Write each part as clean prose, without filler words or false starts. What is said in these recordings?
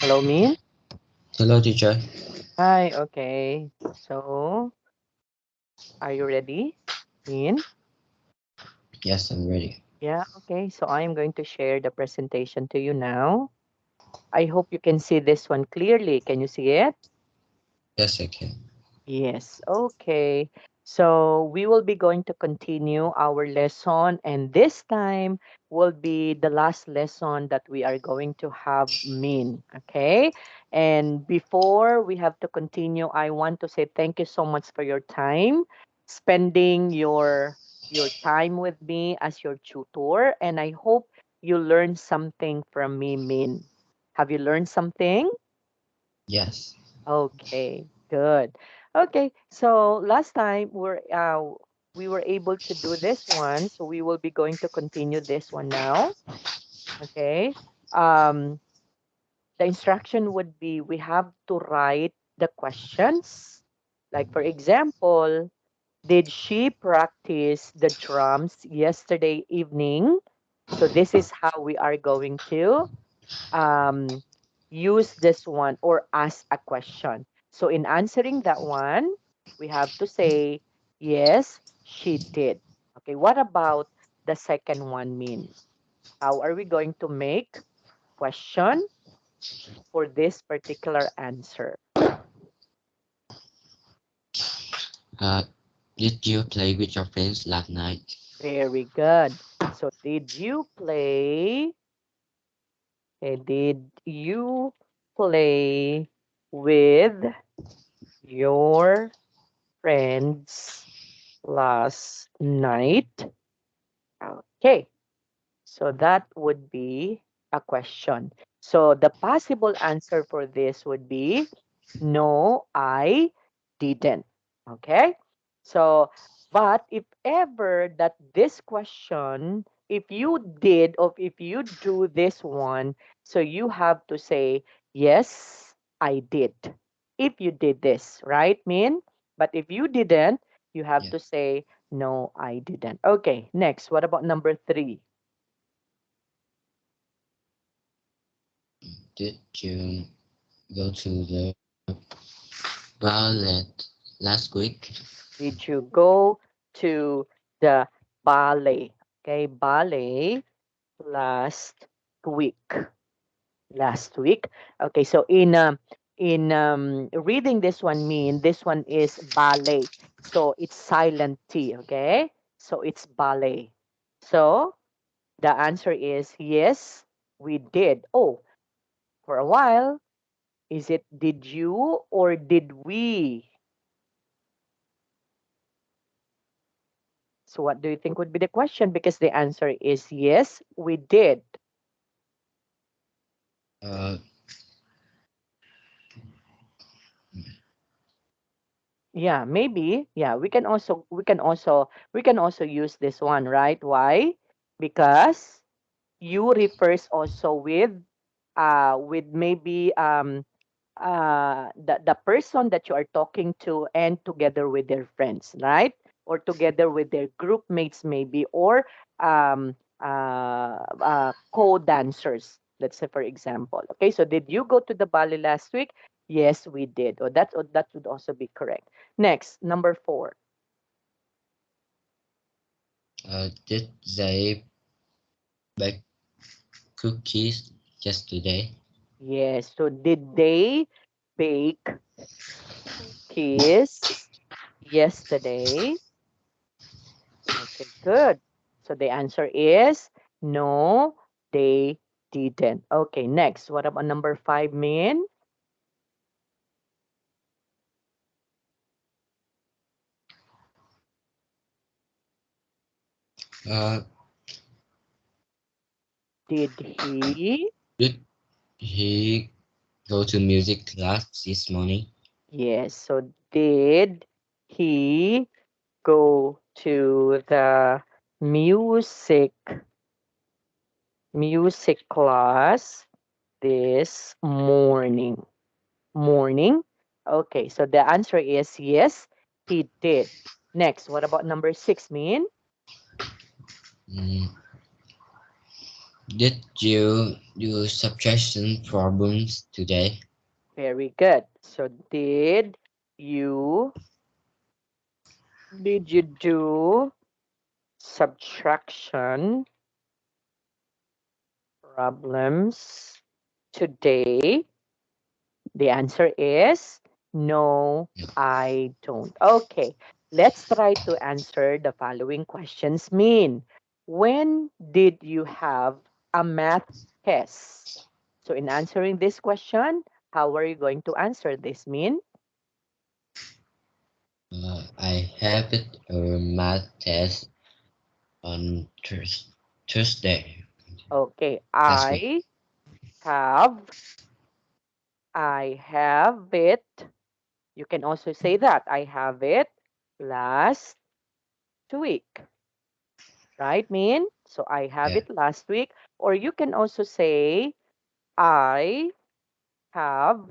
Hello, Min. Hello, teacher. Hi, okay. So, are you ready, Min? Yes, I'm ready. Yeah, okay. So, I am going to share the presentation to you now. I hope you can see this one clearly. Can you see it? Yes, I can. Yes, okay. So we will be going to continue our lesson, and this time will be the last lesson that we are going to have, Min. Okay. And before we have to continue, I want to say thank you so much for your time, spending your time with me as your tutor, and I hope you learned something from me, Min. Have you learned something? Yes. Okay, good. Okay, so last time we were able to do this one, so we will be going to continue this one now. Okay. Um, the instruction would be we have to write the questions. Like for example, did she practice the drums yesterday evening? So this is how we are going to um, use this one or ask a question. So in answering that one, we have to say, yes, she did. Okay, what about the second one mean? How are we going to make question for this particular answer? Uh, did you play with your friends last night? Very good. So did you play? Did you play with your friends last night? Okay, so that would be a question. So the possible answer for this would be no, I didn't. Okay, so but if ever that this question, if you did or if you do this one, so you have to say, yes, I did. If you did this, right, Min? But if you didn't, you have Yes. to say, no, I didn't. Okay, next. What about number three? Did you go to the ballet last week? Did you go to the ballet? Okay, ballet last week. Last week. Okay, so in reading this one mean this one is ballet. So it's silent T, okay? So it's ballet. So the answer is yes, we did. Oh, for a while, is it did you or did we? So what do you think would be the question? Because the answer is yes, we did. Uh, Yeah, maybe. Yeah, we can also use this one, right? Why? Because you refers also with maybe the person that you are talking to and together with their friends, right? Or together with their group mates maybe or co-dancers, let's say for example. Okay, so did you go to the ballet last week? Yes, we did. Or that would also be correct. Next, number four. did they bake cookies yesterday? Yes, so did they bake cookies yesterday? Okay, good. So the answer is no, they didn't. Okay, next. What about number five, Min? Uh, Did he? did he go to music class this morning? Yes. So did he go to the music music class this morning? Morning. Okay, so the answer is yes, he did. Next, what about number six, Min? Mm, Did you do subtraction problems today? Very good. So you did you do subtraction problems today? The answer is no, No. I don't. Okay, let's try to answer the following questions. Mean, when did you have a math test? So, in answering this question, how are you going to answer this? Mean, I have it a math test on Thursday okay, last week. have, I have it. You can also say that I have it last week. Right, Min? So I have Yeah, it last week. Or you can also say, I have,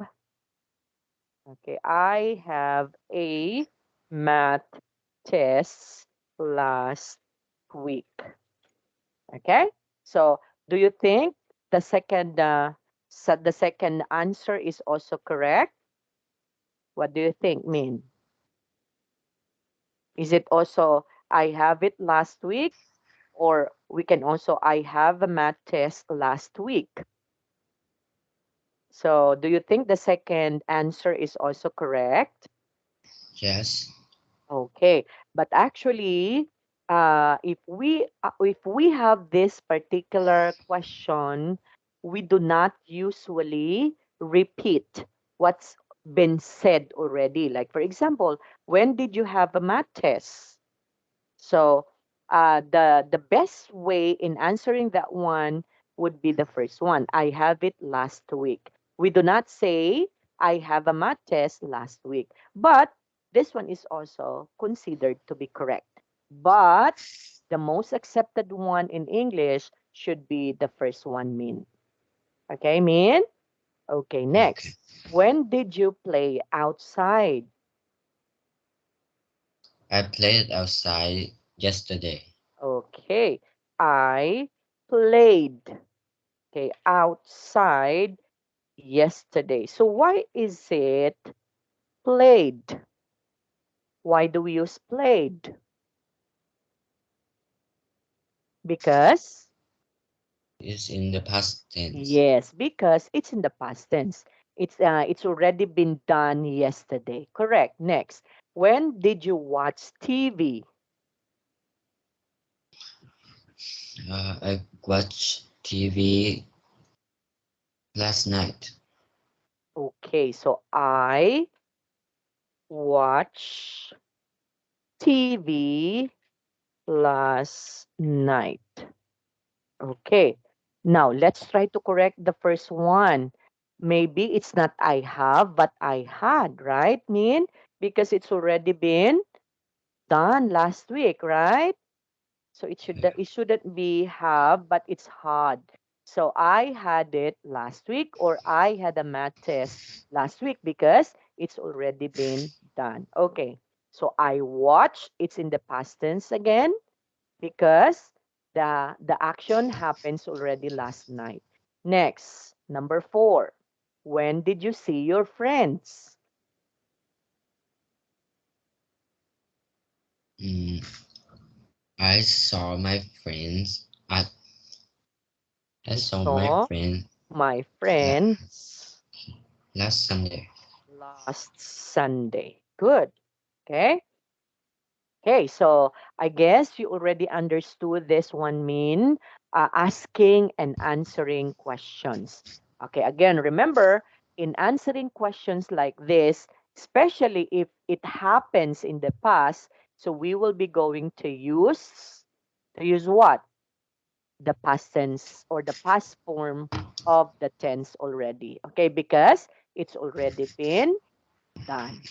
okay, I have a math test last week. Okay? So do you think the second answer is also correct? What do you think, Min? Is it also I have it last week? Or we can also I have a math test last week. So, do you think the second answer is also correct? yes. Okay, but actually, if we have this particular question, we do not usually repeat what's been said already. Like for example, when did you have a math test? So the best way in answering that one would be the first one. I have it last week. We do not say I have a math test last week, but this one is also considered to be correct. But the most accepted one in English should be the first one, Min. Okay, Min? Okay, Okay. next. When did you play outside? I played outside yesterday. Okay, I played. Okay, outside yesterday. So why is it played? Why do we use played? Because It's in the past tense. yes, because it's in the past tense. It's already been done yesterday. Correct. Next. When did you watch TV? I watched TV last night. Okay, so I watch TV last night. Okay. Now, let's try to correct the first one. Maybe it's not I have, but I had, right? Mean because it's already been done last week, right? So Yeah. it shouldn't be have, but it's had. So I had it last week, or I had a math test last week because it's already been done. Okay. So I watched, it's in the past tense again because the action happens already last night. Next, number 4. When did you see your friends? Mm, I saw my friends. I I saw my saw friend my la- friends last Sunday. last Sunday. Good. Okay. Okay, so I guess you already understood this one mean asking and answering questions. Okay, again, remember in answering questions like this, especially if it happens in the past, so we will be going to use what? The past tense or the past form of the tense already. Okay, because it's already been done.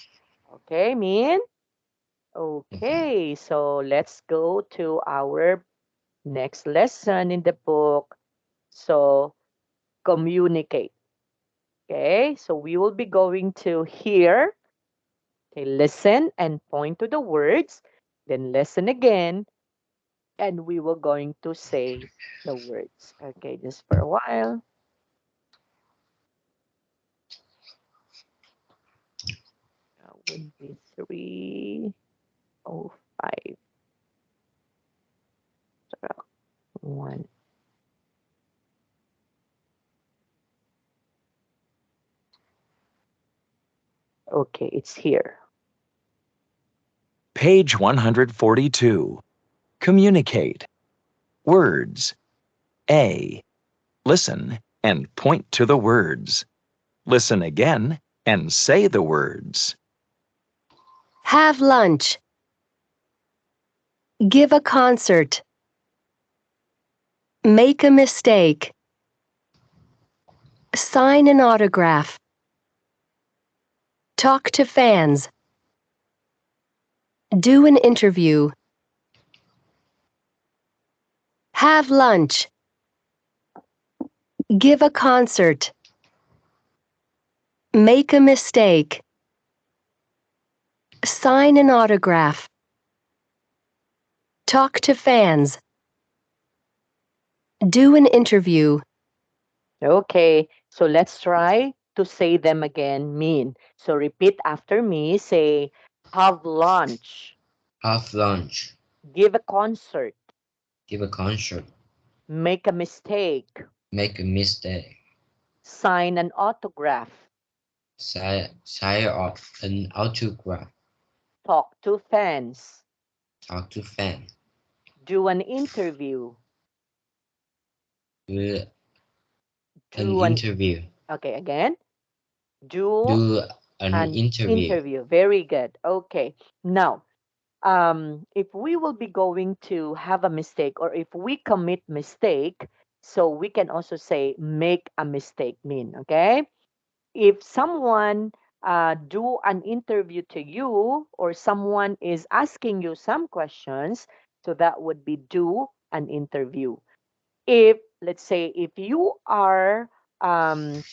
Okay, mean? Okay. Okay, so let's go to our next lesson in the book. So, communicate. Okay, so we will be going to hear, okay, listen and point to the words, then listen again and we will going to say the words. Okay, just for a while. Would be 3:05. 1. Okay, it's here. Page 142. Communicate. Words. A. Listen and point to the words. Listen again and say the words. Have lunch. Give a concert. Make a mistake. Sign an autograph. Talk to fans. Do an interview. Have lunch. Give a concert. Make a mistake. Sign an autograph. Talk to fans. Do an interview. Okay, so let's try to say them again. Mean. So repeat after me. Say, have lunch. Have lunch. Give a concert. Give a concert. Make a mistake. Make a mistake. Sign an autograph. Sign off an autograph. Talk to fans. Talk to fan. Do an interview. Do an Do an, interview. okay, again. Do Do an an interview. interview. Very good. Okay. Now, if we will be going to have a mistake or if we commit mistake, so we can also say make a mistake mean, okay? If someone do an interview to you or someone is asking you some questions, so that would be do an interview. If let's say if you are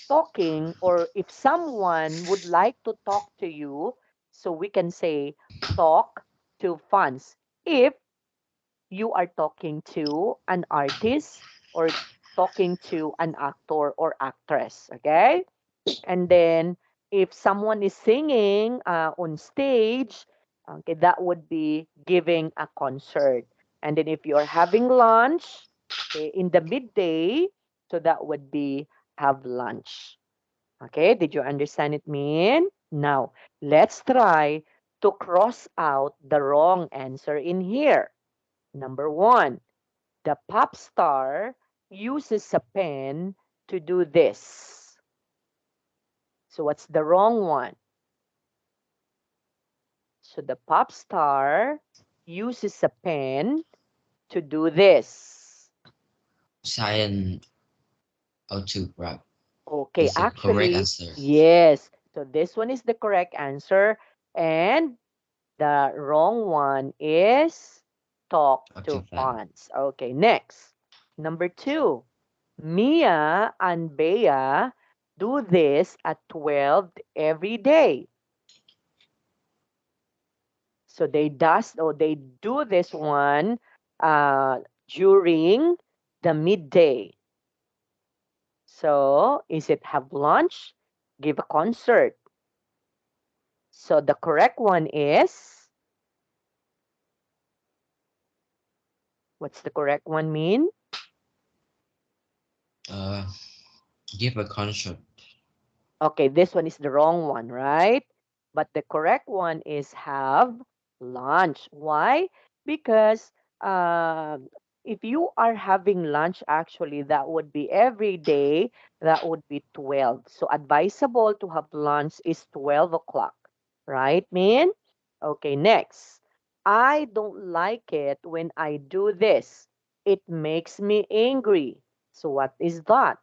talking or if someone would like to talk to you, so we can say talk to fans. If you are talking to an artist or talking to an actor or actress, okay? And then if someone is singing on stage, okay, that would be giving a concert. And then if you're having lunch, okay, in the midday, so that would be have lunch. Okay, did you understand it mean? Now, let's try to cross out the wrong answer in here. Number 1, the pop star uses a pen to do this. So what's the wrong one? So the pop star uses a pen to do this. Sign autograph. Okay, Is the correct actually, answer. yes. So this one is the correct answer. And the wrong one is talk Talk to to fan. fonts. Okay, next. Number 2, Mia and Bea do this at 12 every day. So they do this one during the midday. So is it have lunch, give a concert? So the correct one is, what's the correct one mean? Uh, give a concert. Okay, this one is the wrong one, right? But the correct one is have lunch. Why? Because if you are having lunch, actually, that would be every day, that would be 12. So advisable to have lunch is 12 o'clock, right, Min? Okay, next. I don't like it when I do this. It makes me angry. So what is that?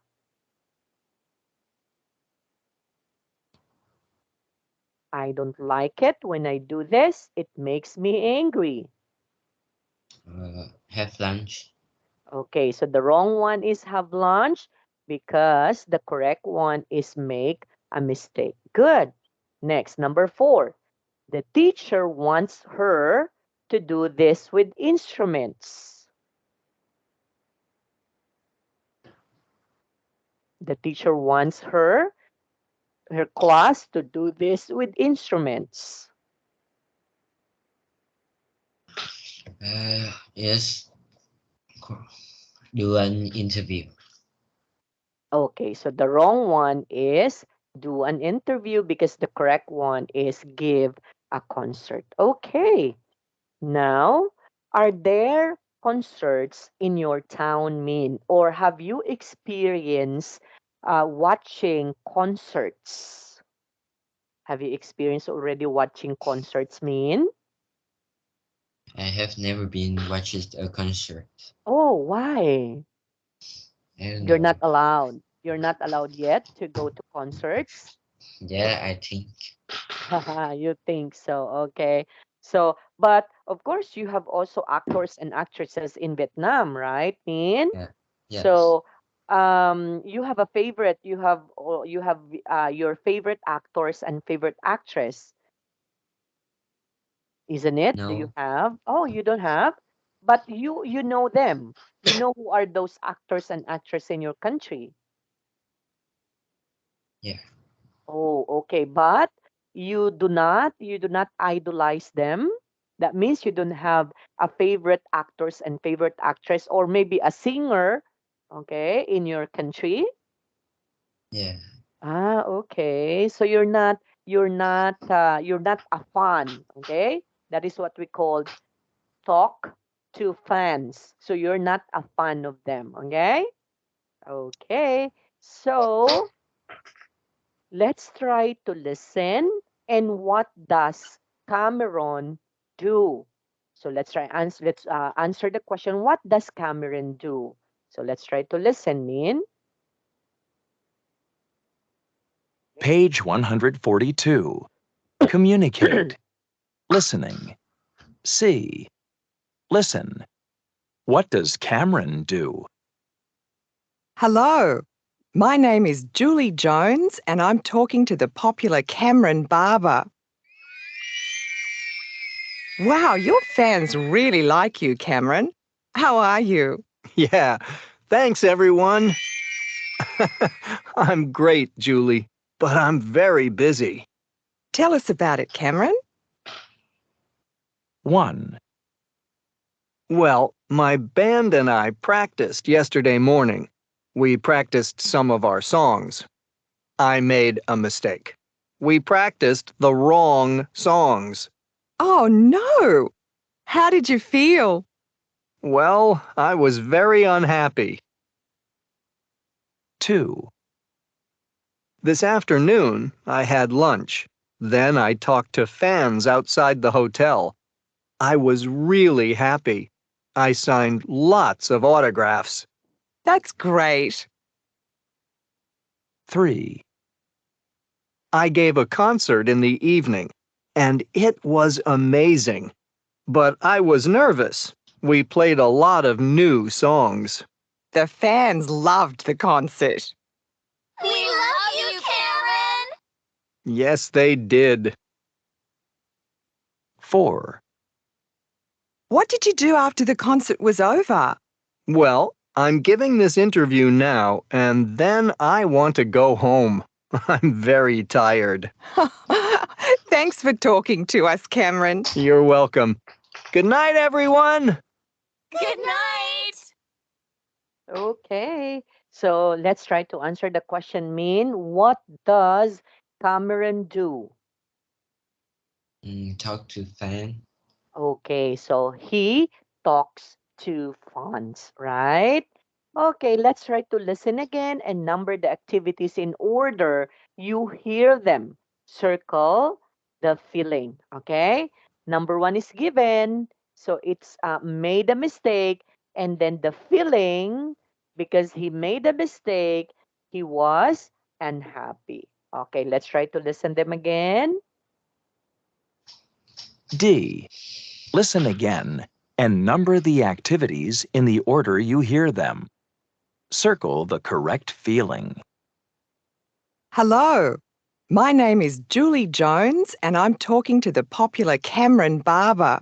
I don't like it when I do this. It makes me angry. Have lunch. Okay, so the wrong one is have lunch because the correct one is make a mistake. Good. Next, number 4. The teacher wants her to do this with instruments. The teacher wants her class to do this with instruments. Yes. Do an interview. Okay, so the wrong one is do an interview because the correct one is give a concert. Okay, now are there concerts in your town, Min? Or have you experienced watching concerts? Have you experienced already watching concerts, Min? I have never been watched a concert. Oh, why? I don't You're know. not allowed. You're not allowed yet to go to concerts. Yeah, I think. You think so, okay. So, but of course, you have also actors and actresses in Vietnam, right, Min? Yeah. Yes. So, you have a favorite. You have your favorite actors and favorite actress, isn't it? Do you No. have? Oh, you don't have, but you know them. You know who are those actors and actresses in your country. Yeah. Oh, okay. But you do not idolize them. That means you don't have a favorite actors and favorite actress or maybe a singer, okay, in your country. Yeah. Ah, okay. So you're not a fan, okay? That is what we call talk to fans. So you're not a fan of them, okay? Okay. So let's try to listen. And what does Cameron do? So let's answer the question. What does Cameron do? So let's try to listen, Min. Page 142. Communicate. Listening. See. Listen. What does Cameron do? Hello, my name is Julie Jones and I'm talking to the popular Cameron Barber. Wow, your fans really like you, Cameron. How are you? Yeah, thanks everyone. I'm great, Julie, but I'm very busy. Tell us about it, Cameron. 1, Well, my band and I practiced yesterday morning. We practiced some of our songs. I made a mistake. We practiced the wrong songs. Oh no! How did you feel? Well, I was very unhappy. 2, This afternoon, I had lunch. Then I talked to fans outside the hotel. I was really happy. I signed lots of autographs. That's great. 3, I gave a concert in the evening, and it was amazing. But I was nervous. We played a lot of new songs. The fans loved the concert. We love you, Karen! Yes, they did. 4, What did you do after the concert was over? Well, I'm giving this interview now, and then I want to go home. I'm very tired. Thanks for talking to us, Cameron. You're welcome. Good night, everyone. Good night! Okay. So let's try to answer the question, Min. What does Cameron do? Talk to fan. Okay, so he talks to fans, right? Okay, let's try to listen again and number the activities in order you hear them. Circle the feeling, okay? Number one is given, so it's made a mistake, and then the feeling, because he made a mistake, he was unhappy. Okay, let's try to listen them again. D. Listen again and number the activities in the order you hear them. Circle the correct feeling. Hello, my name is Julie Jones and I'm talking to the popular Cameron Barber.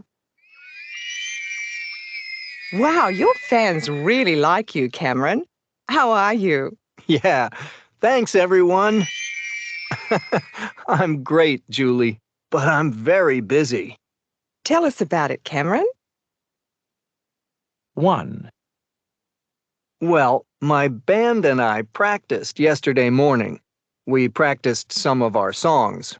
Wow, your fans really like you, Cameron. How are you? Yeah, Thanks, everyone. I'm great, Julie, but I'm very busy. Tell us about it, Cameron. 1, Well, my band and I practiced yesterday morning. We practiced some of our songs.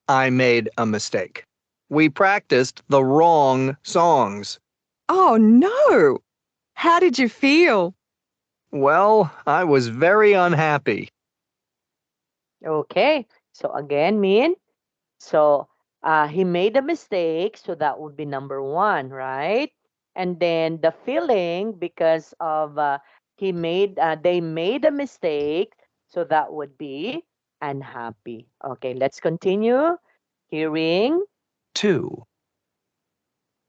I made a mistake. We practiced the wrong songs. Oh, no. How did you feel? Well, I was very unhappy. Okay. So again, Min. So he made a mistake, so that would be number one, right? And then the feeling because of they made a mistake, so that would be unhappy. Okay, let's continue. Hearing. 2,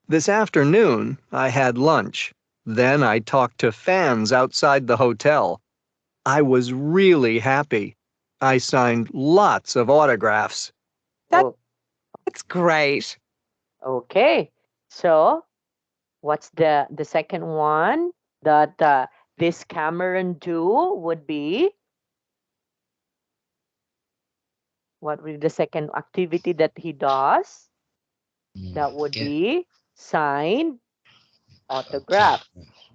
This afternoon, I had lunch. Then I talked to fans outside the hotel. I was really happy. I signed lots of autographs. That, Oh, that's great. okay. So what's the second one that this Cameron do would be? What would be the second activity that he does? That would Give be signed autograph. autograph.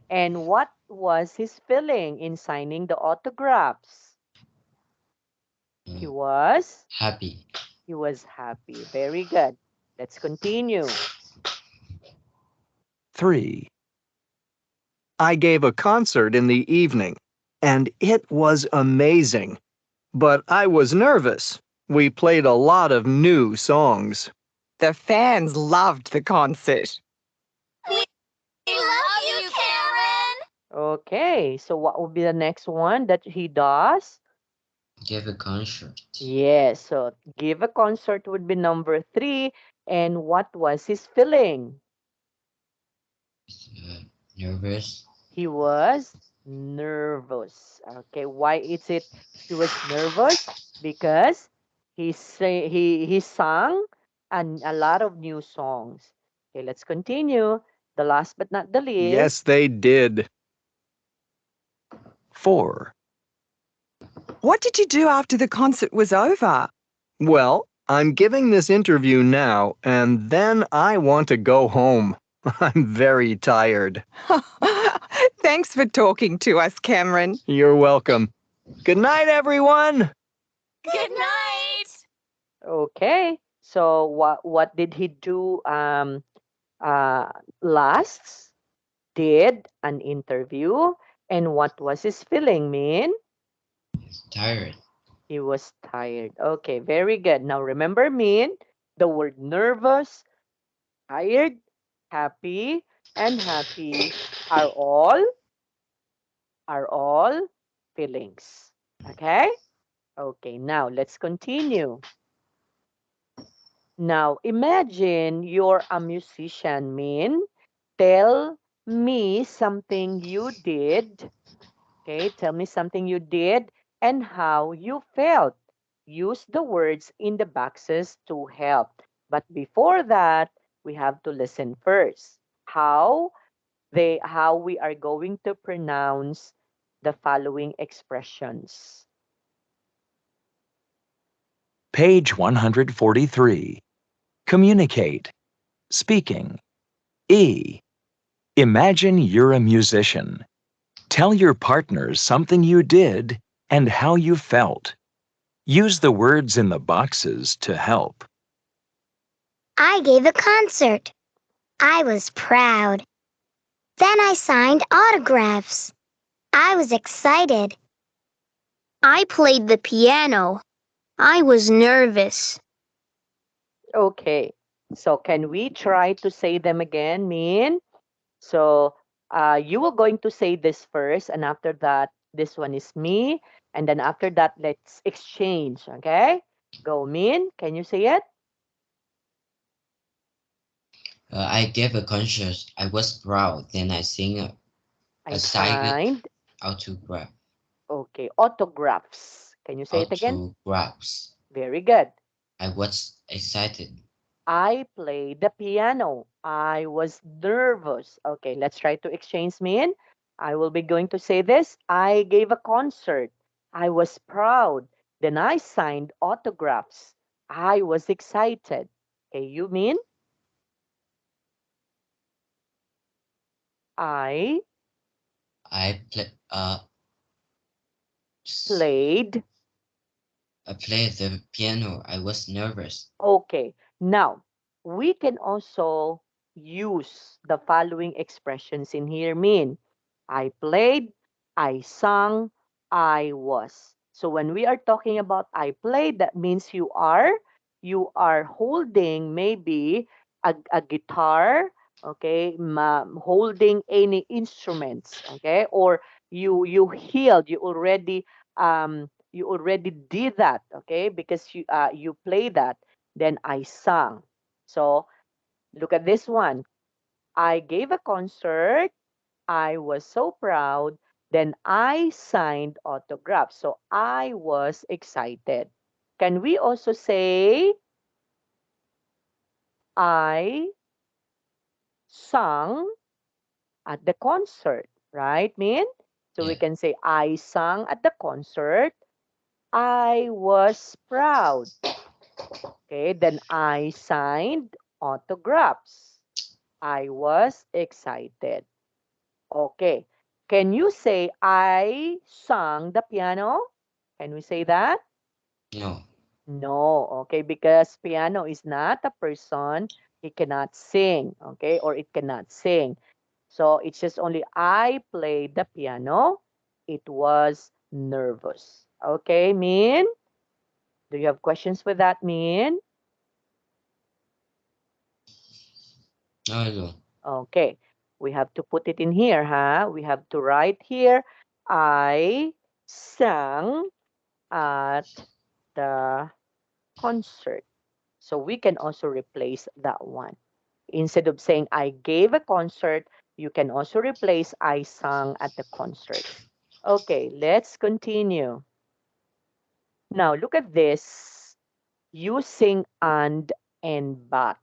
And what was his feeling in signing the autographs? He Uh, was happy. he was happy. Very good. Let's continue. 3, I gave a concert in the evening, and it was amazing. But I was nervous. We played a lot of new songs. The fans loved the concert. We love you, Cameron. Okay, so what would be the next one that he does? Give a concert. Yes, so give a concert would be number three. And what was his feeling? Uh, nervous. He was nervous. Okay, why is it he was nervous? Because he sang a lot of new songs. Okay, let's continue. The last but not the Yes, least. they did. 4, What did you do after the concert was over? Well, I'm giving this interview now, and then I want to go home. I'm very tired. Thanks for talking to us, Cameron. You're welcome. Good night, everyone. Good night. Okay, so what did he do uh last? Did an interview, and what was his feeling, mean? Tired. He was tired. Okay, very good. Now remember, mean the word nervous, tired, happy, and happy are all are all feelings. Okay? Okay, now let's continue. Now imagine you're a musician, mean. Tell me something you did. Okay, tell me something you did and how you felt. Use the words in the boxes to help. But before that, we have to listen first. How we are going to pronounce the following expressions. page 143. Communicate. Speaking. E. Imagine you're a musician. Tell your partner something you did and how you felt. Use the words in the boxes to help. I gave a concert. I was proud. Then I signed autographs. I was excited. I played the piano. I was nervous. Okay, so can we try to say them again, Min? So you are going to say this first, and after that, this one is me. And then after that, let's exchange. Okay? Go, Min. Can you say it? I gave a concert. I was proud. Then I sing a I signed signed. autograph. Okay, autographs. Can you say it again? Autographs. Very good. I was excited. I played the piano. I was nervous. Okay, let's try to exchange, Min. I will be going to say this. I gave a concert. I was proud. Then I signed autographs. I was excited. Okay, you mean I I play s- played. I played the piano. I was nervous. Okay, now we can also use the following expressions in here mean I played, I sang, I was. So when we are talking about I played, that means you are holding maybe a guitar, okay, holding any instruments, okay, or you already did that, okay, because you play that. Then I sang. So look at this one. I gave a concert. I was so proud. Then I signed autographs. So I was excited. Can we also say I sang at the concert, right, Min? So we Yeah. can say I sang at the concert. I was proud. Okay, then I signed autographs. I was excited. Okay. Can you say I sang the piano? Can we say that? No. No. Okay, because piano is not a person. It cannot sing. Okay, or it cannot sing. So it's just only I played the piano. It was nervous. Okay, Min? Do you have questions with that, Min? No, I don't. Okay, we have to put it in here, huh? We have to write here, I sang at the concert. So we can also replace that one. Instead of saying I gave a concert, you can also replace I sang at the concert. Okay, let's continue. Now look at this. Using and but.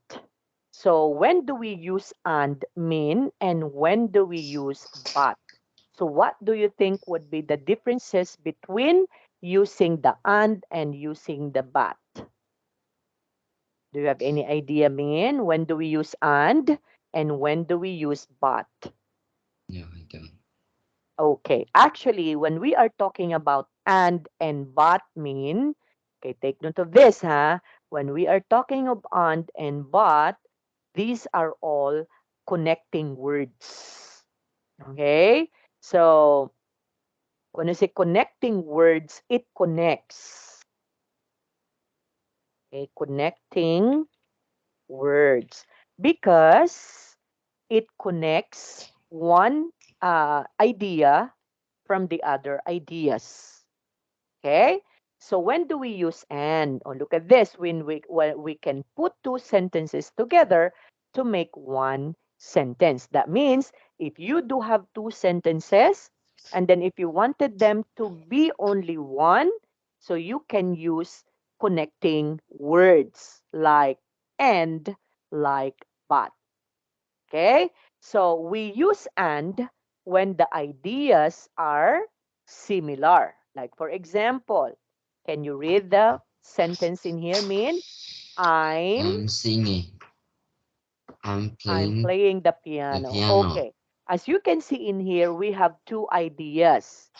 So when do we use and when do we use but? So what do you think would be the differences between using the and using the but? Do you have any idea, Min? When do we use and when do we use but? No, I don't. Okay, actually, when we are talking about and but mean, okay, take note of this, huh? When we are talking of and but, these are all connecting words. Okay? So, when you say connecting words, it connects. Okay, connecting words. Because it connects one idea from the other ideas. Okay? So when do we use and? Oh, look at this. When we can put two sentences together to make one sentence. That means if you do have two sentences, and then if you wanted them to be only one, so you can use connecting words like and, like but. Okay? So we use and when the ideas are similar. Like for example, can you read the sentence in here, Min? I'm I'm singing. I'm I'm playing playing the the piano. piano. Okay. As you can see in here, we have two ideas.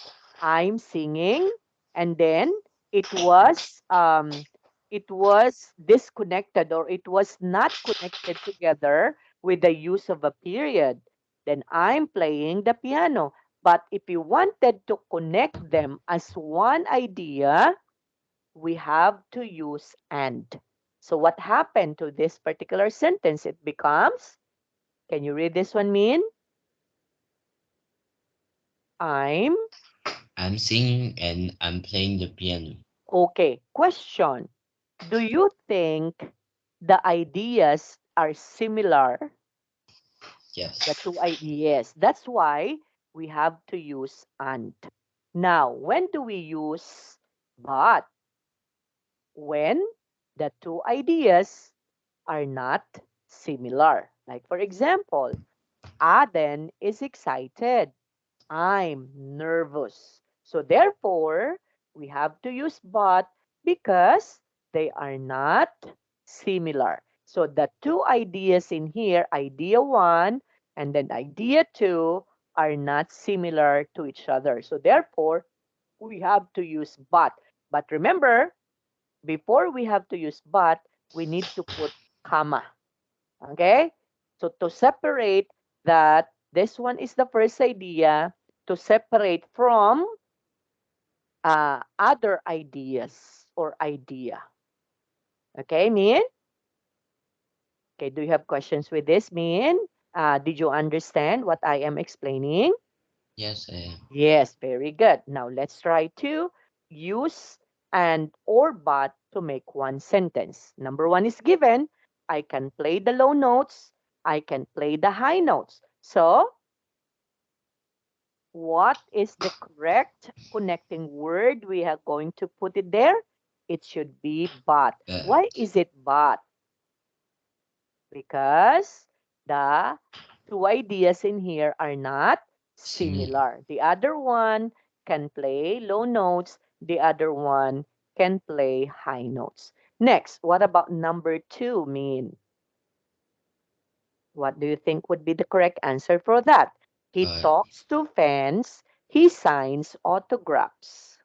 I'm singing, and then it was um it was disconnected or it was not connected together with the use of a period. Then I'm playing the piano. But if you wanted to connect them as one idea, we have to use and. So what happened to this particular sentence? It becomes, can you read this one, Min? I'm I'm singing and I'm playing the piano. okay. Question. Do you think the ideas are similar? The Yes. two ideas. That's why we have to use and. Now, when do we use but? When the two ideas are not similar. Like, for example, Aden is excited. I'm nervous. So, therefore, We have to use but because they are not similar. So the two ideas in here, idea one and then idea two, are not similar to each other. So therefore, we have to use but. But remember, before we have to use but, we need to put comma. Okay? So to separate that, this one is the first idea to separate from other ideas or idea. Okay, Min? Okay, do you have questions with this, Min? Did you understand what I am explaining? Yes, I am. Yes, very good. Now let's try to use and or but to make one sentence. Number one is given. I can play the low notes. I can play the high notes. So, what is the correct connecting word we are going to put it there? It should be but. Why But is it but? Because the two ideas in here are not similar. similar. The other one can play low notes, the other one can play high notes. Next, what about number two mean? What do you think would be the correct answer for that? He Uh, talks to fans, he signs autographs.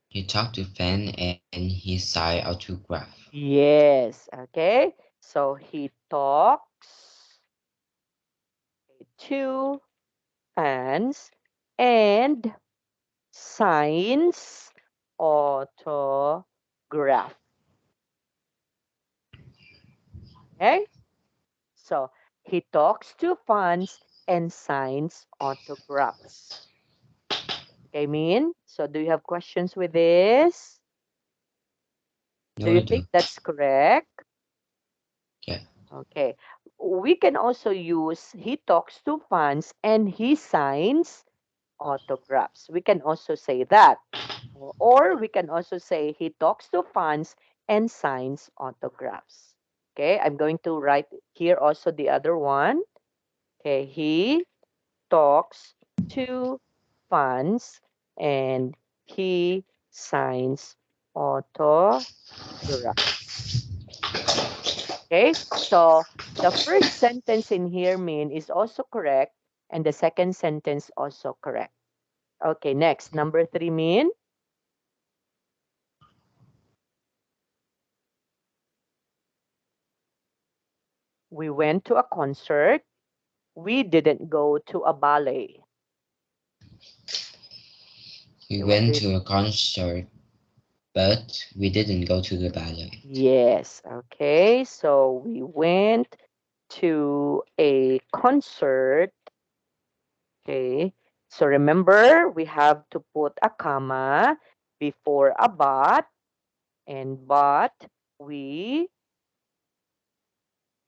he talked to fan and he signed autograph. Yes, okay. So he talks to fans and signs autograph. Okay? So he talks to fans and signs autographs. Okay, Min? So do you have questions with this? Do No, you I think do. that's correct? Yeah. Okay. We can also use he talks to fans and he signs autographs. We can also say that. Or we can also say he talks to fans and signs autographs. Okay, I'm going to write here also the other one. Okay, he talks to fans and he signs autographs. Okay, so the first sentence in here mean is also correct and the second sentence also correct. Okay, next, number three mean we went to a concert. We didn't go to a ballet. We Okay, what do went you? to a concert, but we didn't go to the ballet. Yes, okay. So we went to a concert. Okay. So remember, we have to put a comma before a but, and but we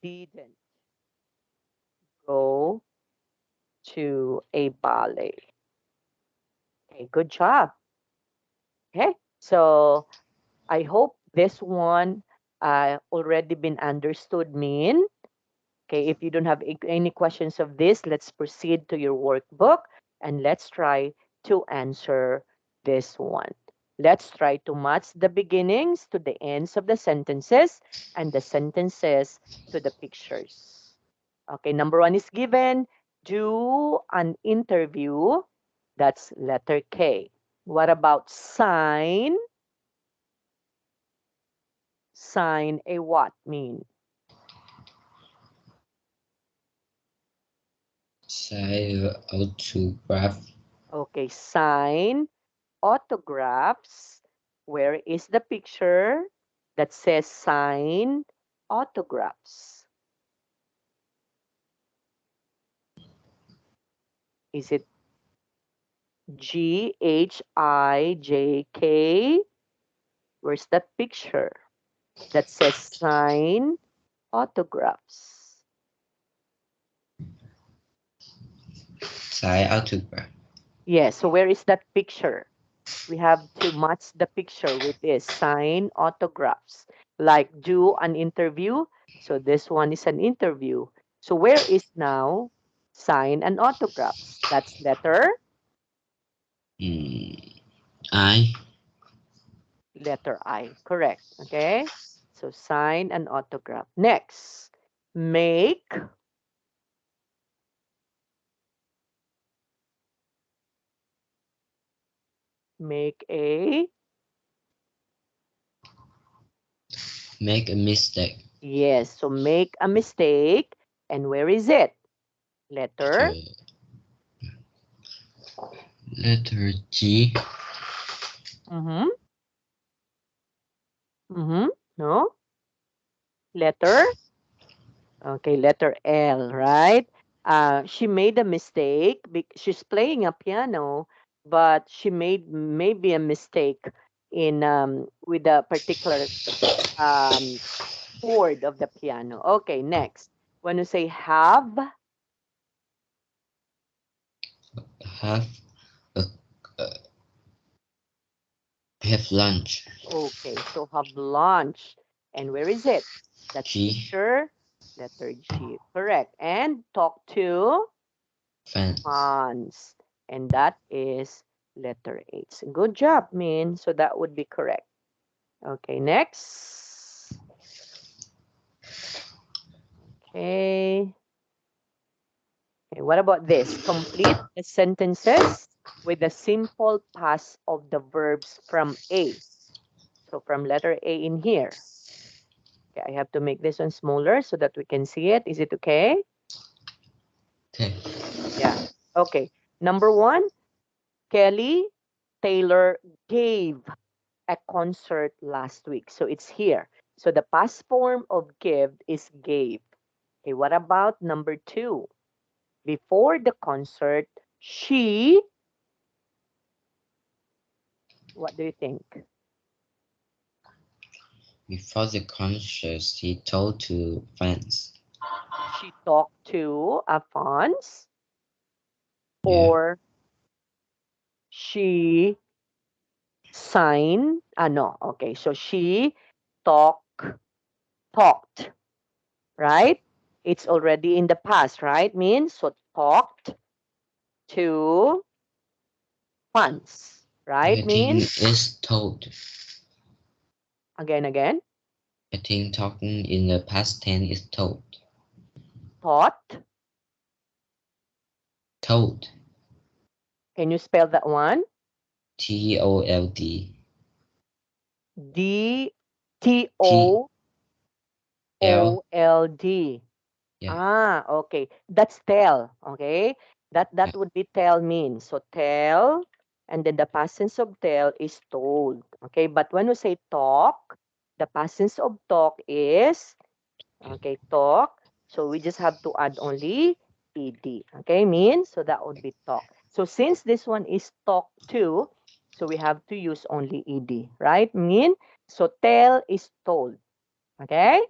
didn't go to a ballet. Okay, good job. Okay. So I hope this one already been understood, Min. Okay, if you don't have any questions of this, let's proceed to your workbook and let's try to answer this one. Let's try to match the beginnings to the ends of the sentences and the sentences to the pictures. Okay, number one is given. Do an interview. That's letter K. What about sign? Sign a what mean? Sign autograph. Okay, sign autographs. Where is the picture that says sign autographs? Is itGhijk? Where's that picture that says sign autographs? Sign autograph. Yes, so where is that picture? We have to match the picture with this sign autographs. Like do an interview. So this one is an interview. So where is now sign and autographs? That's letter. Mm, I. Letter I. Correct. Okay. So sign an autograph. Next, make make a Make a mistake. yes. So make a mistake. And where is it? Letter. The letter G. Mm-hmm. Mm-hmm. No. Letter. Okay, letter L, right? She made a mistake. She's playing a piano, but she made maybe a mistake in with a particular um, chord of the piano. Okay, next. When you say Have a, uh, have lunch. okay, so have lunch. And where is it? The G. teacher, letter G, correct. And talk to Fans. Hans. And that is letter H. Good job, Min. So that would be correct. Okay, next. Okay. Okay, what about this? Complete the sentences with the simple past of the verbs from A. So from letter A in here. Okay, I have to make this one smaller so that we can see it. Is it okay? Okay. Yeah. Okay. Number one, Kelly Taylor gave a concert last week. So it's here. So the past form of give is gave. Okay, what about number two? Before the concert, she, what do you think? Before the concert, he told to fans. She talked to Alphonse Yeah. or she signed, no, okay. So she talk, talked, right? It's already in the past, right? Means so talked to fans, right? I think Mean it's told. again, I think talking in the past tense is told. thought. Told. Can you spell that one? Told. D T T O L. O L D. Yeah. Ah, okay. That's tell, okay? That Yeah. would be tell mean. So tell, and then the past tense of tell is told. Okay, but when we say talk, the past tense of talk is okay, talk. So we just have to add only ed. Okay, mean so that would be talk. So since this one is talk to, so we have to use only ed, right? Mean so tell is told. Okay?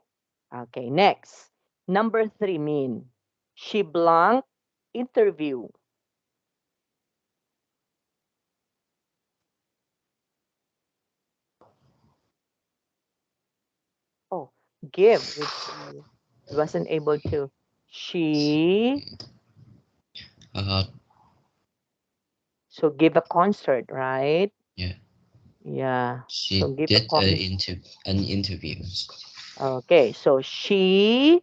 Okay, next. Number three, mean. She blank interview. Oh, give with she. I wasn't able to. She, Uh, so give a concert, right? yeah. Yeah. So She give a did concert. an interview. Okay, so she,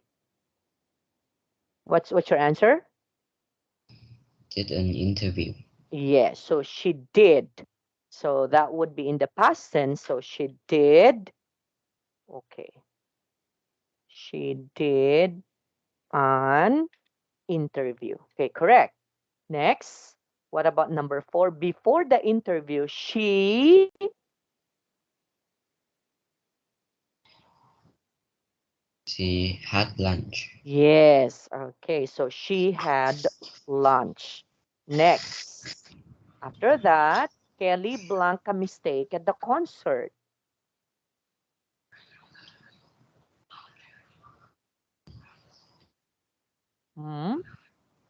what's your answer? Did an interview. Yes, so she did. So that would be in the past tense. So she did. Okay. She did an interview. Okay, correct. Next, what about number four? Before the interview, she, She had lunch. yes, okay, so she had lunch. Next, after that, Kelly blank a mistake at the concert. Hmm?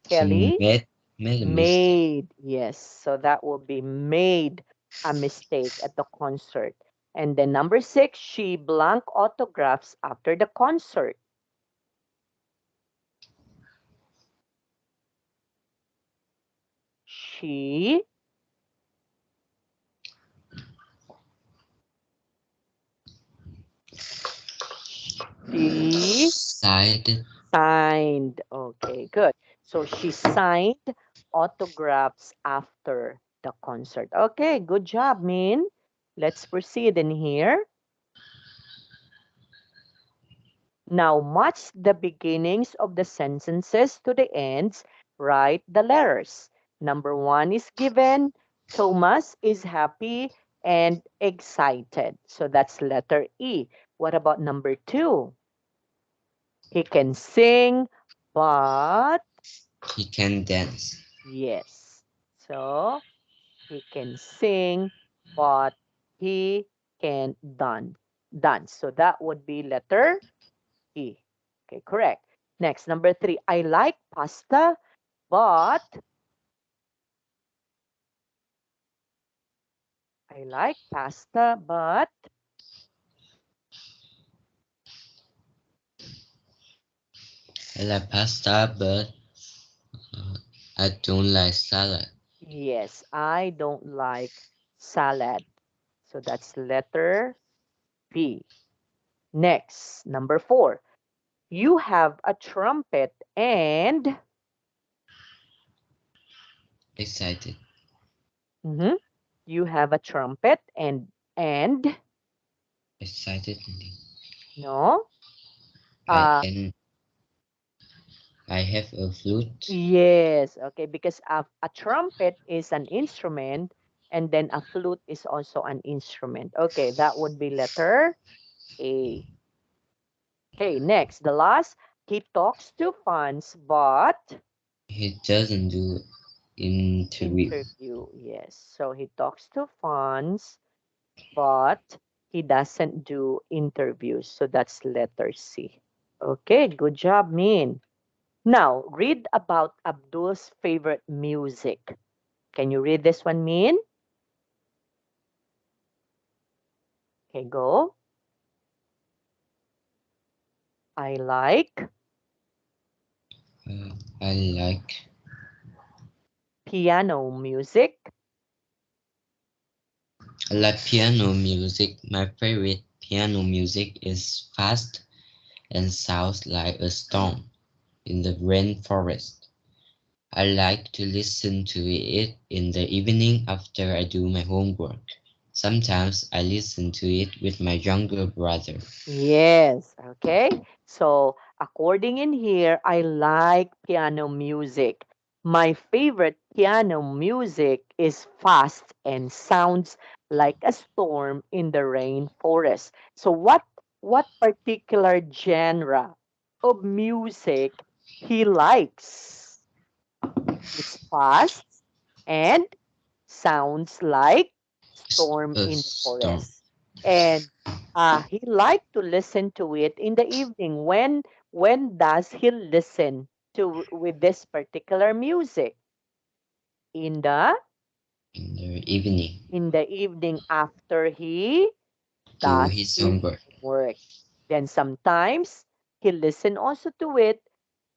She Kelly made a mistake. made, yes, so that will be made a mistake at the concert. And then number six, she blank autographs after the concert. She She Side. signed. Okay, good. So she signed autographs after the concert. Okay, good job, Min. Let's proceed in here. Now, match the beginnings of the sentences to the ends. Write the letters. Number one is given. Thomas is happy and excited. So that's letter E. What about number two? He can sing, but He can dance. yes. So he can sing, but he can dance. So that would be letter E. Okay, correct. Next, number three. I like pasta, but I like pasta, but I like pasta, but uh, I don't like salad. yes, I don't like salad. So that's letter B. Next, number four. You have a trumpet and Excited. mhm, you have a trumpet and Excited. no. I Uh and I have a flute. yes, okay, because a trumpet is an instrument and then a flute is also an instrument. Okay, that would be letter A. Okay, next, the last. He talks to fans, but He doesn't do interview. interview. Yes, so he talks to fans, but he doesn't do interviews. So that's letter C. Okay, good job, Min. Now, read about Abdul's favorite music. Can you read this one, Min? Okay, go. I like I like piano music. I like piano music. My favorite piano music is fast and sounds like a storm in the rainforest. I like to listen to it in the evening after I do my homework. Sometimes I listen to it with my younger brother. Yes, okay. So, according in here, I like piano music. My favorite piano music is fast and sounds like a storm in the rainforest. So, what particular genre of music he likes? It's fast and sounds like storm A in the storm forest. And he liked to listen to it in the evening. When does he listen to with this particular music? In in the evening. the evening after he Do does his his homework. work. Then sometimes he listen also to it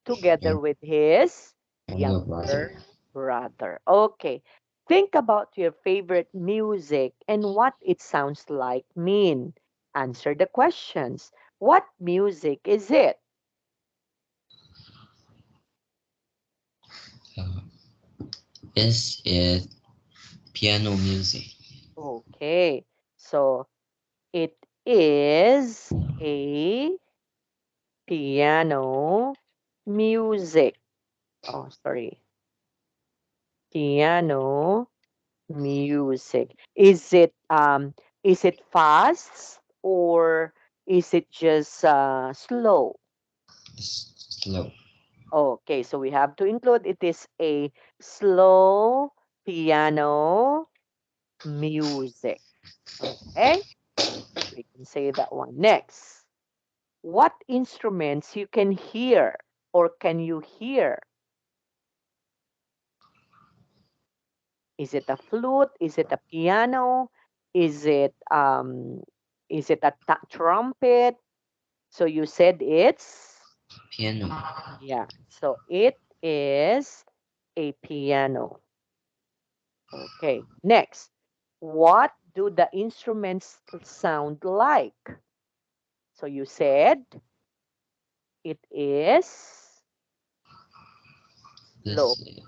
together Young, with his younger younger brother. brother. Okay. Think about your favorite music and what it sounds like mean. Answer the questions. What music is it? Uh, is it piano music? Okay. So it is a piano music. Oh, sorry. Piano music. Is it fast or is it just slow? Slow. Okay, so we have to include it is a slow piano music. Okay, we can say that one. Next, what instruments you can hear or can you hear? Is it a flute? Is it a piano? Is is it a trumpet? So you said it's Piano. yeah. So it is a piano. Okay. Next, what do the instruments sound like? So you said It is slow, This,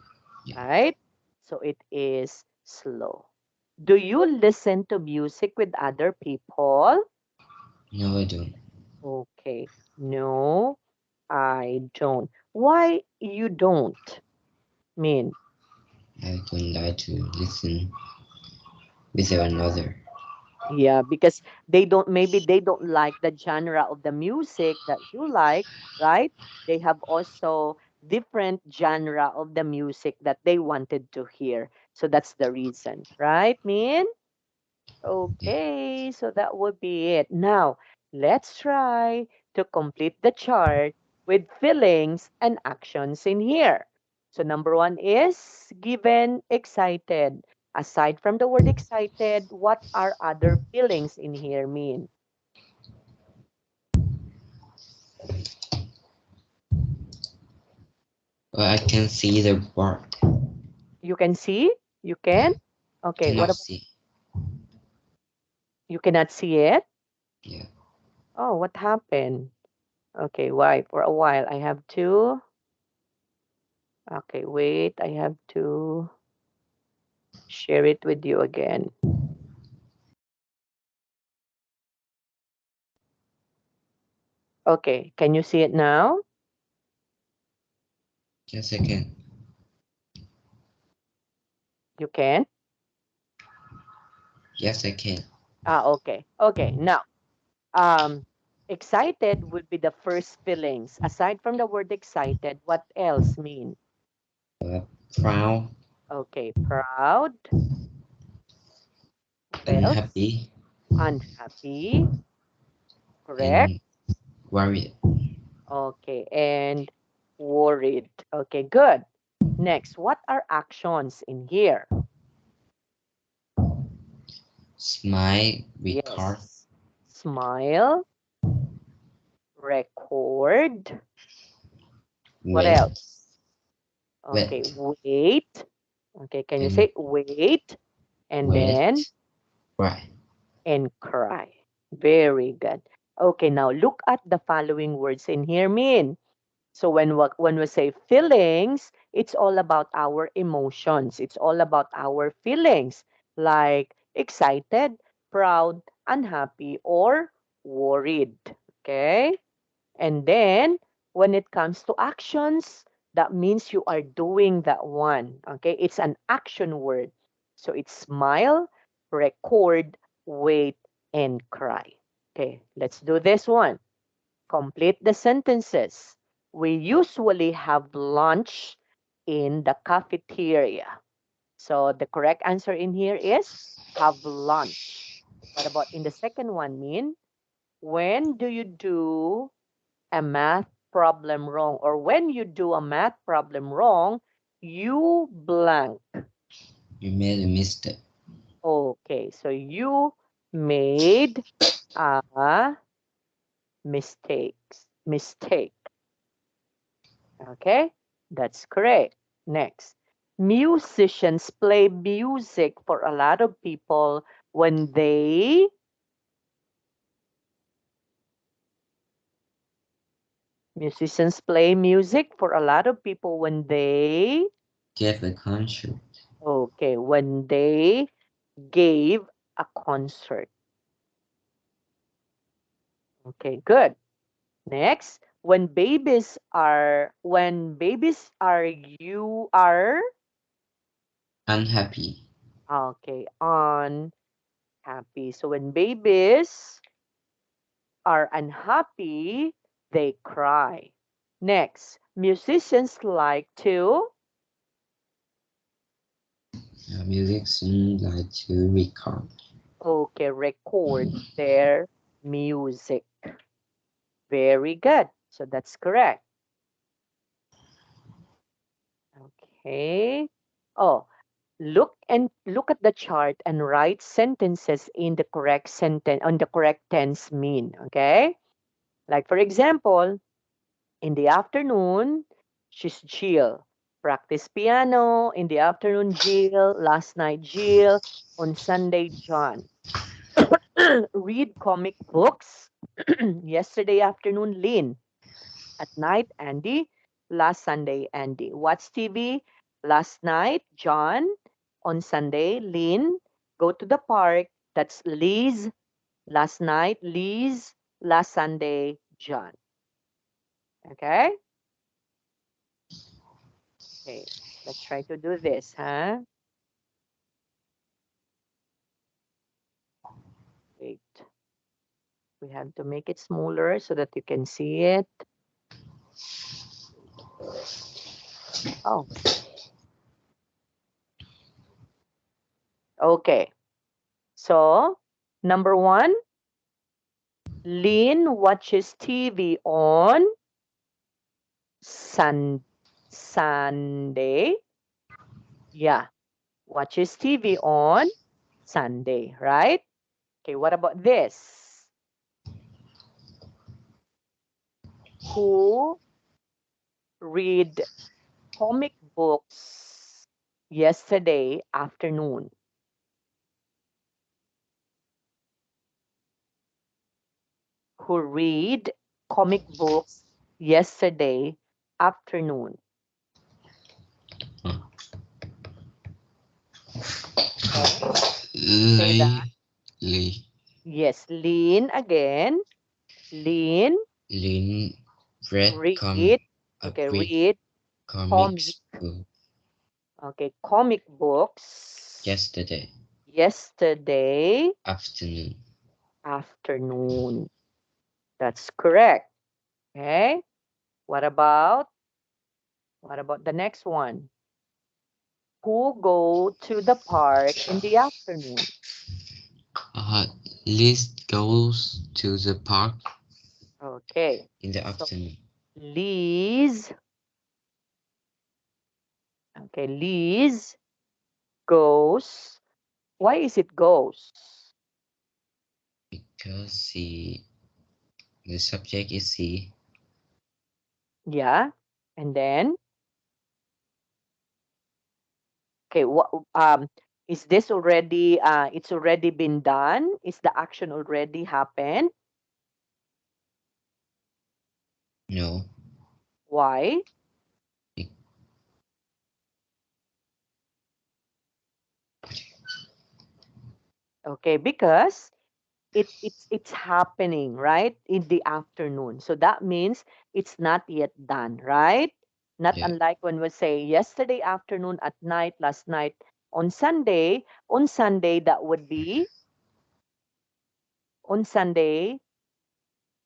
yeah. right? So it is slow. Do you listen to music with other people? No, I don't. Okay. No, I don't. Why you don't? Mean, I don't like to listen with another. yeah, because maybe they don't like the genre of the music that you like, right? They have also different genre of the music that they wanted to hear. So that's the reason, right, Min? Yeah. Okay, so that would be it. Now, let's try to complete the chart with feelings and actions in here. So, number one is given excited. Aside from the word excited, what are other feelings in here mean? Well, I can see the word. You can see? You can? Okay, what Cannot about see. you cannot see it? Yeah. Oh, what happened? Okay, why? For a while, I have to. Okay, wait, I have to share it with you again. Okay, can you see it now? Just a second. You can? Yes, I can. Okay. Okay. Now, um, excited would be the first feelings. Aside from the word excited, what else mean? Uh, Proud, Okay, proud. What else? unhappy, Unhappy. Correct. and worried. Okay, and worried. Okay, good. Next, what are actions in here? Smile, record, Yes. Smile, record. What wet, else? Okay, wet, wait. Okay, can you and say wait and then wet, cry. and cry? Very good. Okay, now look at the following words in here mean. So when we say feelings, it's all about our emotions. It's all about our feelings like excited, proud, unhappy, or worried. Okay? And then when it comes to actions, that means you are doing that one. Okay? It's an action word. So it's smile, record, wait, and cry. Okay, let's do this one. Complete the sentences. We usually have lunch in the cafeteria. So the correct answer in here is have lunch. What about in the second one, Min? When do you do a math problem wrong, or when you do a math problem wrong, you blank. You made a mistake. Okay, so you made a mistake. Okay, that's correct. Next, musicians play music for a lot of people when musicians play music for a lot of people when Give a concert. okay, when they gave a concert. Okay, good. Next, when babies are you are Unhappy. okay, unhappy. So when babies are unhappy, they cry. Next, musicians like to Music soon like to record. okay, record their music. Very good. So that's correct. Okay. Oh, look at the chart and write sentences in the correct sentence on the correct tense mean, okay? Like for example, in the afternoon, she's Jill. Practice piano in the afternoon, Jill. Last night, Jill. On Sunday, John. Read comic books. Yesterday afternoon, Lynn. At night, Andy. Last Sunday, Andy. Watch TV. Last night, John. On Sunday, Lynn. Go to the park. That's Liz. Last night, Liz. Last Sunday, John. Okay? Okay. Let's try to do this, huh? Wait. We have to make it smaller so that you can see it. Oh, okay. So, number one, Lynn watches TV on Sunday. Yeah, watches TV on Sunday, right? Okay, what about this? Who read comic books yesterday afternoon? Who read comic books yesterday afternoon? Okay, say that. Lee, Yes, lean again. Lean, Lin read read. a Okay, read read comic. comics book Okay, comic books yesterday yesterday afternoon. afternoon. That's correct. Okay. What about the next one? Who go to the park in the afternoon? Uh, Liz goes to the park Okay. in the So afternoon Liz, okay, Liz goes. Why is it goes? because the subject is she. Yeah. And then, okay, what is this already it's already been done? Is the action already happened? No, Why? be- Okay, because it's happening, right? In the afternoon. So that means it's not yet done, right? Not yeah, unlike when we say yesterday afternoon, at night, last night, on Sunday that would be on Sunday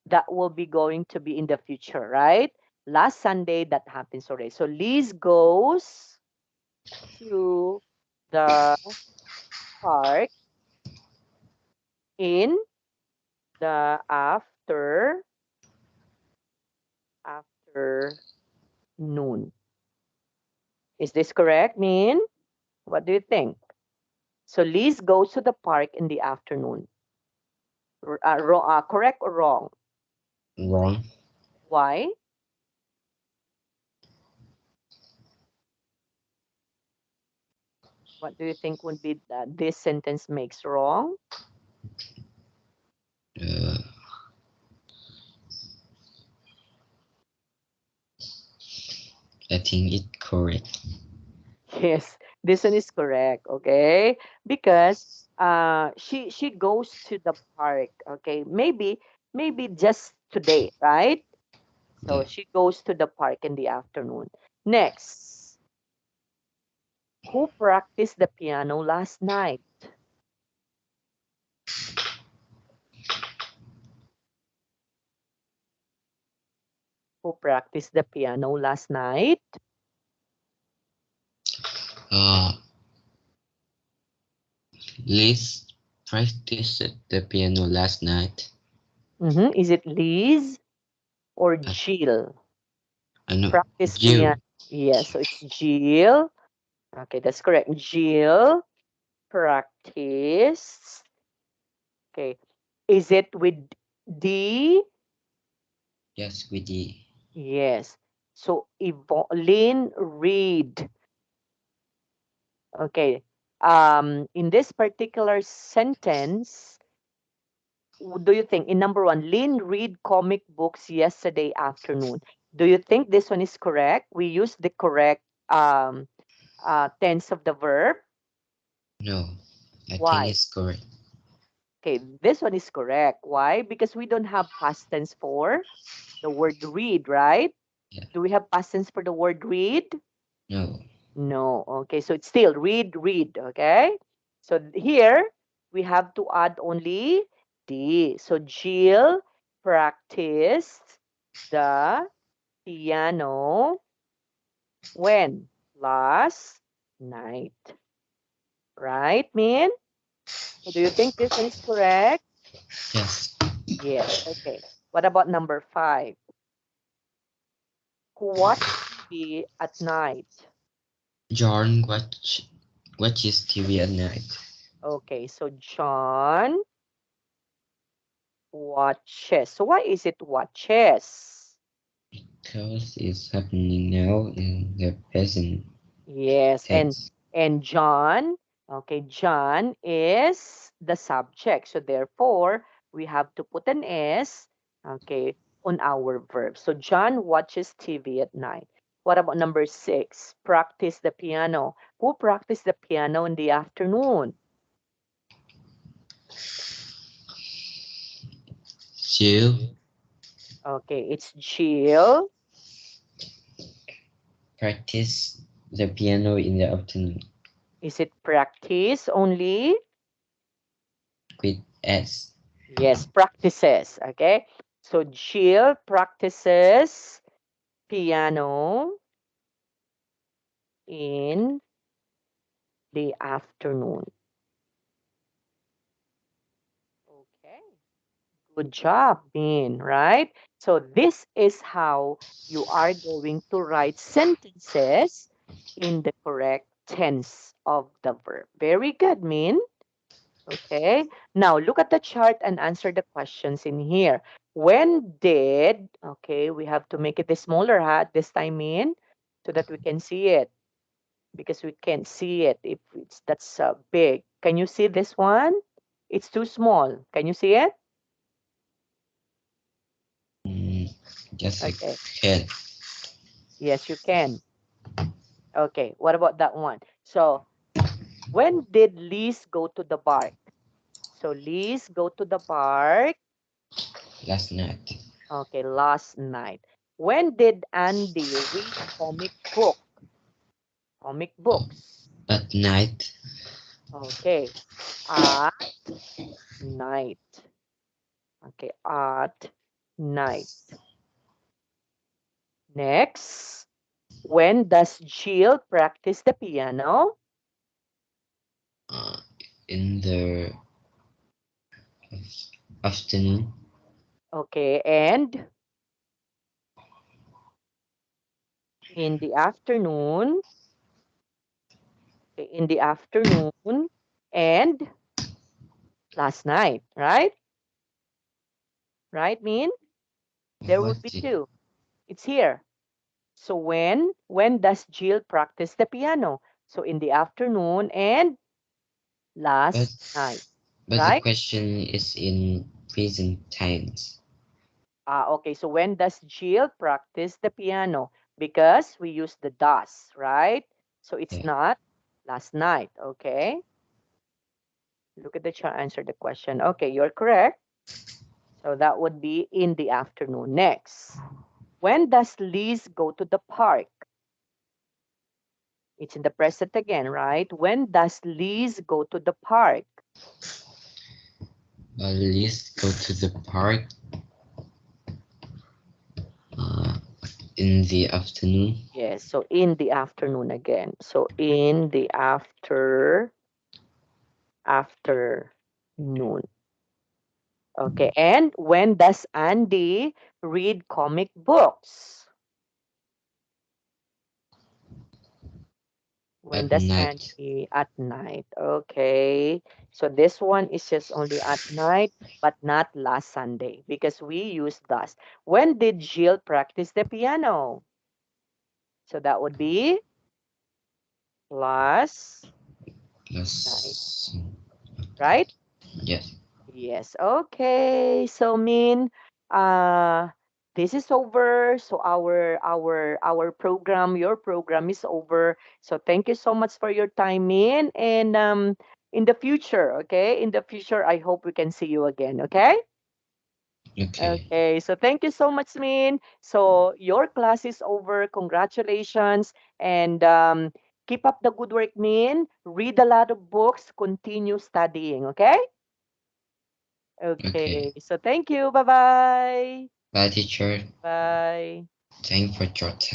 that will be going to be in the future, right? Last Sunday that happens already. So Liz goes to the park in the afternoon. Is this correct, Min? What do you think? So Liz goes to the park in the afternoon. Correct or wrong? wrong. Why? What do you think would be this sentence makes wrong? Uh, I think it correct. Yes, this one is correct. Okay, because she goes to the park. Okay, maybe just today, right? So Yeah. she goes to the park in the afternoon. Next, who practiced the piano last night? Who practiced the piano last night? Uh, Liz practiced the piano last night. Is it Liz or I, Jill? I know Practice piano. Jill. Yes, so it's Jill. Okay, that's correct. Jill practice. Okay. Is it with D? Yes, with the Yes. So Lynn read. Okay. In this particular sentence, do you think in number one, Lynn read comic books yesterday afternoon? Do you think this one is correct? We use the correct tense of the verb. No, I think Why? it's correct. Okay, this one is correct. Why? Because we don't have past tense for the word read, right? Yeah. Do we have past tense for the word read? No. No. Okay, so it's still read, read. Okay. So here we have to add only D. So Jill practiced the piano when? Last night. Right, Min? So do you think this one is correct? Yes. Yes. Okay. What about number 5? Who watch TV at night? John watches TV at night Okay, so John watches. So why is it watches? because it's happening now in the present Yes, tense. and John, okay, John is the subject. So therefore, we have to put an S, okay, on our verb. So John watches TV at night. What about number 6? Practice the piano. Who practiced the piano in the afternoon? Jill Okay, it's Jill. practice the piano in the afternoon Is it practice only? with S. Yes, practices. Okay. So Jill practices piano in the afternoon. Okay. Good job, Min, right? So this is how you are going to write sentences in the correct tense of the verb. Very good, Min. Okay. Now look at the chart and answer the questions in here. When did, okay, we have to make it a smaller hat this time in so that we can see it because we can't see it if it's that's big. Can you see this one? It's too small. Can you see it? Mm, yes, I Okay. can. Yes, you can. Okay. What about that one? So when did Liz go to the park? So Liz go to the park. Last night. Okay, last night. When did Andy read comic books? At night. Okay, at night. Okay, at night. Next, when does Jill practice the piano? Uh, in the afternoon. Okay, and in the afternoon, okay, in the afternoon, and last night, right? Right, Min? There would What be the, two. It's here. So when does Jill practice the piano? So in the afternoon and but last night, but the right? question is in present tense. Okay. So when does Jill practice the piano? Because we use the does, right? So it's Yeah. not last night. Okay. Look at the chart. Answer the question. Okay, you're correct. So that would be in the afternoon. Next, when does Liz go to the park? It's in the present again, right? When does Liz go to the park? Let's go to the park uh, in the afternoon. Yes, so in the afternoon again. So in the afternoon. Okay, and when does Andy read comic books? When At does night. Andy at night? Okay. So this one is just only at night, but not last Sunday because we use does. When did Jill practice the piano? So that would be last night, Yes. right? Yes. Yes. Okay. So Min, uh this is over. So our program, your program is over. So thank you so much for your time, Min. And in the future, okay? In the future, I hope we can see you again, okay? Okay. Okay, so thank you so much, Min. So your class is over. Congratulations. And keep up the good work, Min. Read a lot of books. Continue studying, okay? Okay, Okay. so thank you. Bye-bye. Bye, teacher. Bye. Thank for your time.